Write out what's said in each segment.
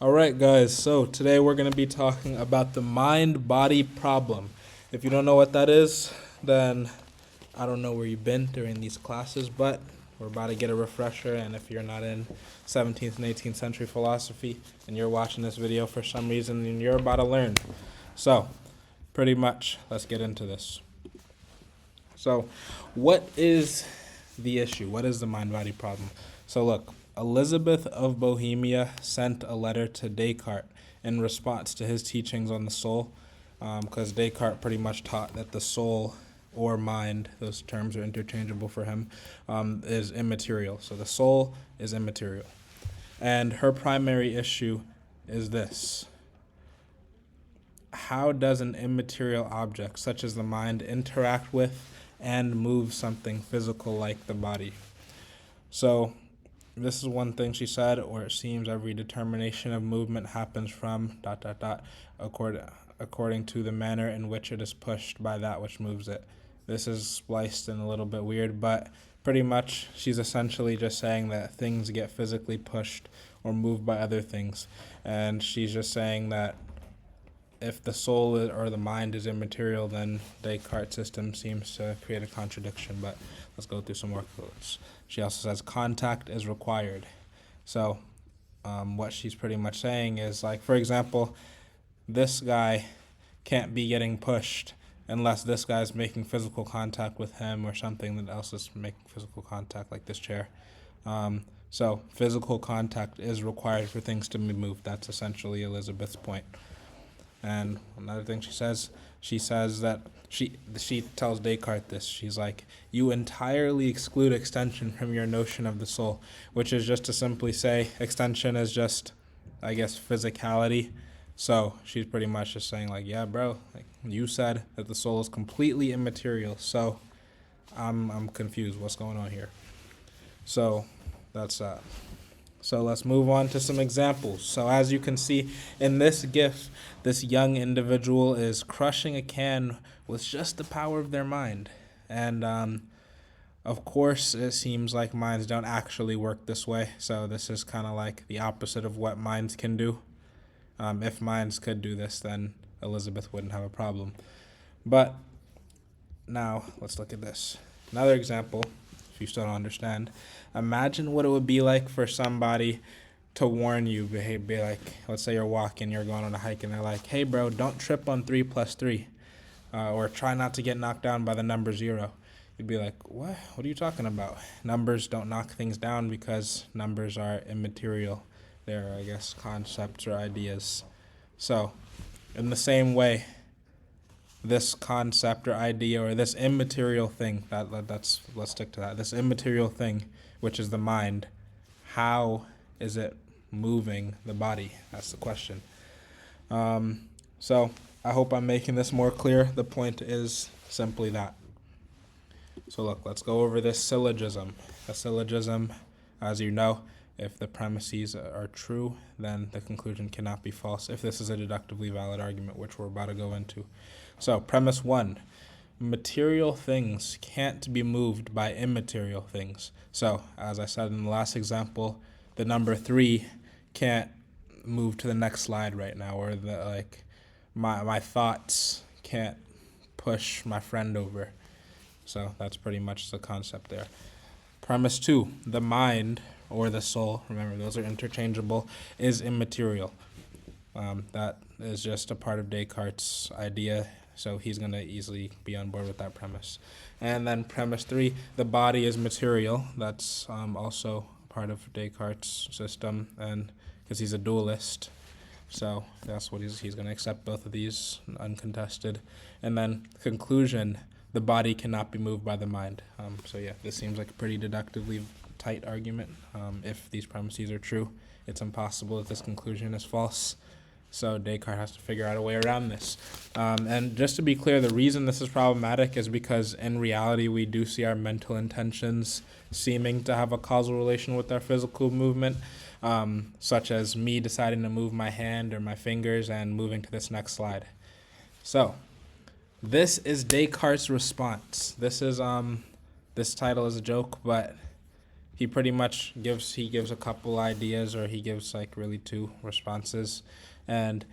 All right, guys. So today we're going to be talking about the mind-body problem. If you don't know what that is, then I don't know where you've been during these classes, but we're about to get a refresher. And if you're not in 17th and 18th century philosophy and you're watching this video for some reason, then you're about to learn. So, pretty much, let's get into this. So, what is the issue? What is the mind-body problem? So look, Elizabeth of Bohemia sent a letter to Descartes in response to his teachings on the soul, because Descartes pretty much taught that the soul or mind, those terms are interchangeable for him, is immaterial. So the soul is immaterial. And her primary issue is this. How does an immaterial object, such as the mind, interact with and move something physical like the body? So this is one thing she said, or it seems every determination of movement happens from ... according to the manner in which it is pushed by that which moves it. This is spliced and a little bit weird, but pretty much she's essentially just saying that things get physically pushed or moved by other things. And she's just saying that if the soul or the mind is immaterial, then Descartes' system seems to create a contradiction. But let's go through some more quotes. She also says contact is required. So what she's pretty much saying is, like, for example, this guy can't be getting pushed unless this guy's making physical contact with him or something that else is making physical contact, like this chair. So physical contact is required for things to be moved. That's essentially Elizabeth's point. And another thing she says that she tells Descartes this. She's like, you entirely exclude extension from your notion of the soul, which is just to simply say extension is just, I guess, physicality. So she's pretty much just saying, like, yeah, bro, like, you said that the soul is completely immaterial, so I'm confused. What's going on here? So that's that. So let's move on to some examples. So as you can see in this GIF, this young individual is crushing a can with just the power of their mind. And of course, it seems like minds don't actually work this way. So this is kind of like the opposite of what minds can do. If minds could do this, then Elizabeth wouldn't have a problem. But now let's look at this. Another example. You still don't understand. Imagine what it would be like for somebody to warn you, be like, let's say you're walking, you're going on a hike, and they're like, hey, bro, don't trip on 3 + 3, or try not to get knocked down by the number 0. You'd be like, what? What are you talking about? Numbers don't knock things down because numbers are immaterial. They're, I guess, concepts or ideas. So, in the same way, this concept or idea or this immaterial thing, let's stick to that. This immaterial thing, which is the mind, how is it moving the body? That's the question. So I hope I'm making this more clear. The point is simply that. So look, let's go over this syllogism. A syllogism, as you know, if the premises are true, then the conclusion cannot be false if this is a deductively valid argument, which we're about to go into. So, premise 1, material things can't be moved by immaterial things. So, as I said in the last example, the number 3 can't move to the next slide right now, or my thoughts can't push my friend over. So, that's pretty much the concept there. Premise 2, the mind or the soul, remember those are interchangeable, is immaterial. That is just a part of Descartes' idea, so he's going to easily be on board with that premise. And then premise 3, the body is material. That's also part of Descartes' system, and because he's a dualist, so that's what he's going to accept both of these uncontested. And then conclusion, the body cannot be moved by the mind. So yeah, this seems like a pretty deductively tight argument. If these premises are true, it's impossible that this conclusion is false. So Descartes has to figure out a way around this. And just to be clear, the reason this is problematic is because in reality we do see our mental intentions seeming to have a causal relation with our physical movement, such as me deciding to move my hand or my fingers and moving to this next slide. So this is Descartes' response. This title is a joke, but he pretty much gives a couple ideas, or he gives like really two responses, and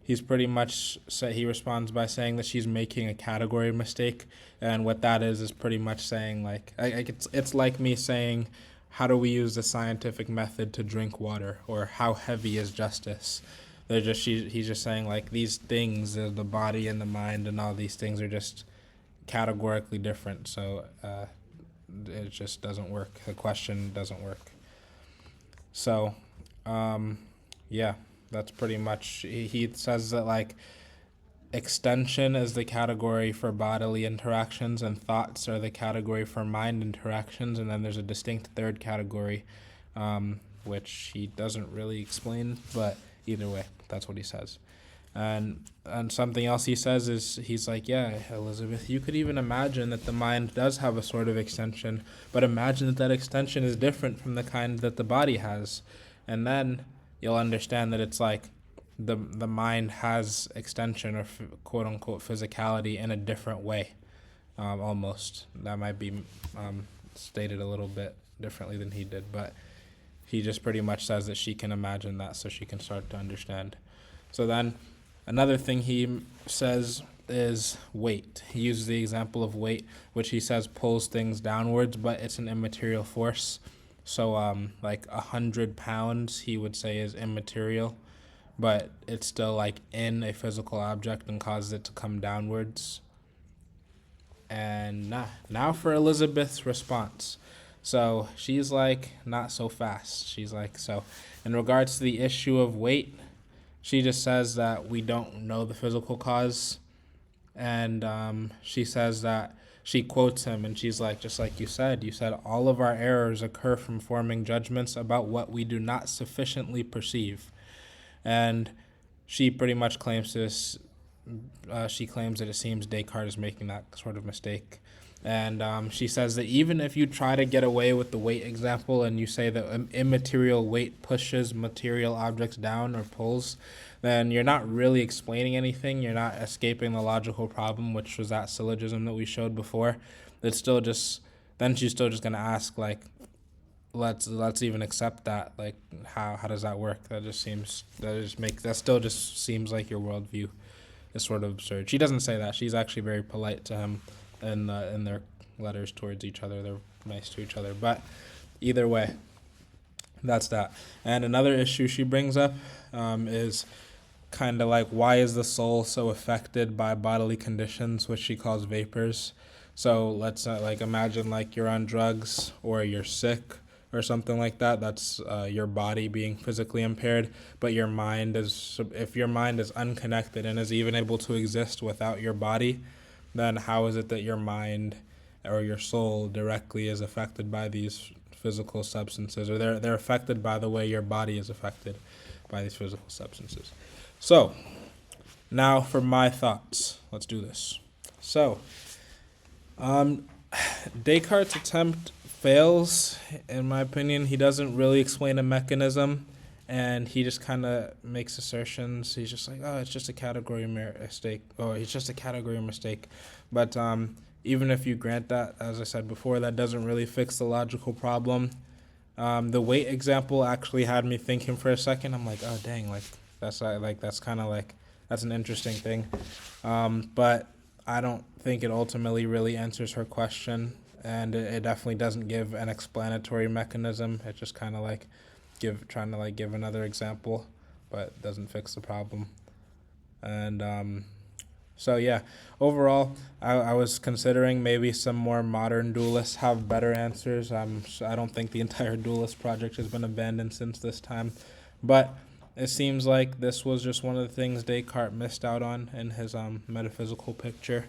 he's pretty much he responds by saying that she's making a category mistake, and what that is pretty much saying like it's like me saying, how do we use the scientific method to drink water, or how heavy is justice? He's just saying like these things, the body and the mind and all these things are just categorically different. So it just doesn't work. The question doesn't work. So yeah, that's pretty much, he says that like extension is the category for bodily interactions and thoughts are the category for mind interactions, and then there's a distinct third category, which he doesn't really explain, but either way, that's what he says. And something else he says is, he's like, yeah, Elizabeth, you could even imagine that the mind does have a sort of extension, but imagine that extension is different from the kind that the body has, and then you'll understand that it's like the mind has extension, or quote unquote physicality, in a different way. Almost, that might be stated a little bit differently than he did, but he just pretty much says that she can imagine that so she can start to understand. So then another thing he says is weight. He uses the example of weight, which he says pulls things downwards, but it's an immaterial force. So like 100 pounds he would say is immaterial, but it's still like in a physical object and causes it to come downwards. And now for Elizabeth's response. So she's like, not so fast. She's like, so in regards to the issue of weight, she just says that we don't know the physical cause. And she says that, she quotes him, and she's like, just like you said all of our errors occur from forming judgments about what we do not sufficiently perceive. And she pretty much claims this. She claims that it seems Descartes is making that sort of mistake. And she says that even if you try to get away with the weight example and you say that immaterial weight pushes material objects down or pulls, then you're not really explaining anything. You're not escaping the logical problem, which was that syllogism that we showed before. It's still just, then she's still just going to ask, like, let's even accept that. Like, how does that work? That still just seems like your worldview is sort of absurd. She doesn't say that. She's actually very polite to him in their letters towards each other. They're nice to each other. But either way, that's that. And another issue she brings up is kind of like, why is the soul so affected by bodily conditions, which she calls vapors? So let's like imagine like you're on drugs or you're sick or something like that. That's your body being physically impaired, but your mind is, if your mind is unconnected and is even able to exist without your body, then how is it that your mind or your soul directly is affected by these physical substances, or they're affected by the way your body is affected by these physical substances? So now for my thoughts. Let's do this. So Descartes' attempt fails, in my opinion. He doesn't really explain a mechanism, and he just kind of makes assertions. He's just like, oh, it's just a category mistake. Oh, it's just a category mistake. But even if you grant that, as I said before, that doesn't really fix the logical problem. The weight example actually had me thinking for a second. I'm like, oh, dang, that's kind of like, that's an interesting thing. But I don't think it ultimately really answers her question, and it definitely doesn't give an explanatory mechanism. It just kind of like trying to give another example, but doesn't fix the problem. And so yeah, overall, I was considering maybe some more modern duelists have better answers. I don't think the entire duelist project has been abandoned since this time, but it seems like this was just one of the things Descartes missed out on in his metaphysical picture.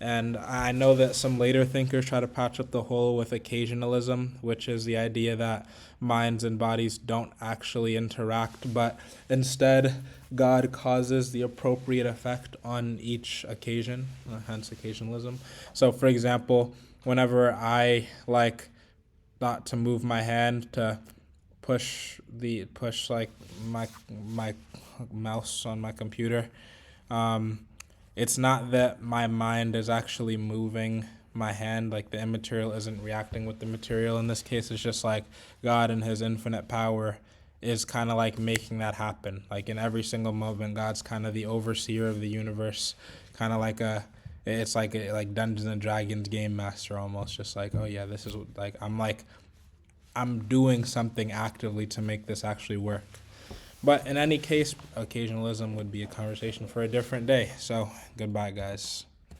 And I know that some later thinkers try to patch up the hole with occasionalism, which is the idea that minds and bodies don't actually interact, but instead God causes the appropriate effect on each occasion, hence occasionalism. So for example, whenever I thought to move my hand to push my mouse on my computer, it's not that my mind is actually moving my hand, like the immaterial isn't reacting with the material. In this case, it's just like God in his infinite power is kind of like making that happen. Like in every single moment, God's kind of the overseer of the universe, kind of like it's like like Dungeons and Dragons game master almost. Just like, oh yeah, this is like I'm doing something actively to make this actually work. But in any case, occasionalism would be a conversation for a different day. So goodbye, guys.